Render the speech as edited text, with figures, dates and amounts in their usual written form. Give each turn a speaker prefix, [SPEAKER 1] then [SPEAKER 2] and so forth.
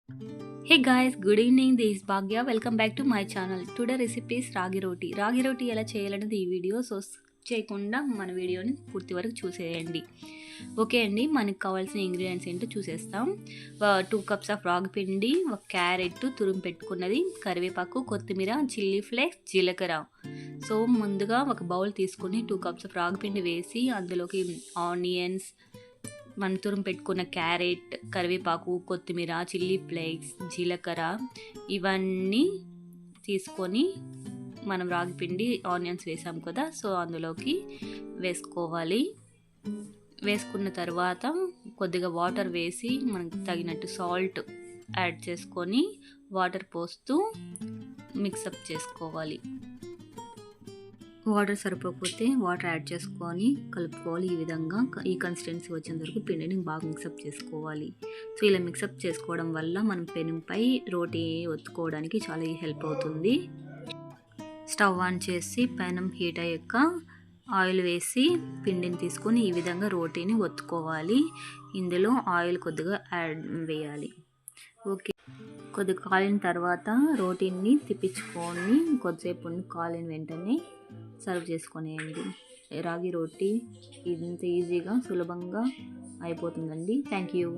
[SPEAKER 1] Hey guys, good evening. This is Bhagya. Welcome back to my channel. Today recipe is రాగి రోటీ. రాగి రోటీ ఎలా చేయాలనేది ఈ వీడియో. చేయకుండా మన వీడియోని పూర్తి వరకు చూసేయండి. ఓకే అండి, మనకు కావాల్సిన ఇంగ్రీడియంట్స్ ఏంటో చూసేస్తాం. 2 కప్స్ ఆఫ్ రాగి పిండి, ఒక క్యారెట్ తురుము పెట్టుకున్నది, కరివేపాకు, కొత్తిమీర, చిల్లీ ఫ్లేక్స్, జీలకర్ర. సో ముందుగా ఒక బౌల్ తీసుకొని 2 కప్స్ ఆఫ్ రాగి పిండి వేసి అందులోకి ఆనియన్స్, మన తురుము పెట్టుకున్న క్యారెట్, కరివేపాకు, కొత్తిమీర, చిల్లీ ఫ్లేక్స్, జీలకర్ర ఇవన్నీ తీసుకొని మనం రాగి పిండి ఆనియన్స్ వేసాం కదా, సో అందులోకి వేసుకోవాలి. వేసుకున్న తర్వాత కొద్దిగా వాటర్ వేసి మనకు తగినట్టు సాల్ట్ యాడ్ చేసుకొని వాటర్ పోస్తూ మిక్సప్ చేసుకోవాలి. వాటర్ సరిపోకపోతే వాటర్ యాడ్ చేసుకొని కలుపుకోవాలి. ఈ విధంగా ఈ కన్సిస్టెన్సీ వచ్చేంత వరకు పిండిని బాగా మిక్సప్ చేసుకోవాలి. సో ఇలా మిక్సప్ చేసుకోవడం వల్ల మనం పెనంపై రోటీ ఒత్తుకోవడానికి చాలా హెల్ప్ అవుతుంది. స్టవ్ ఆన్ చేసి పెనం హీట్ అయ్యాక ఆయిల్ వేసి పిండిని తీసుకొని ఈ విధంగా రోటీని ఒత్తుకోవాలి. ఇందులో ఆయిల్ కొద్దిగా యాడ్ వేయాలి. ఓకే, కొద్దిగా కాలిన తర్వాత రోటీని తిప్పించుకొని కొద్దిసేపు కాలిన వెంటనే సర్వ్ చేసుకొనేయండి. రాగి రోటీ ఇంత ఈజీగా సులభంగా అయిపోతుందండి. Thank you.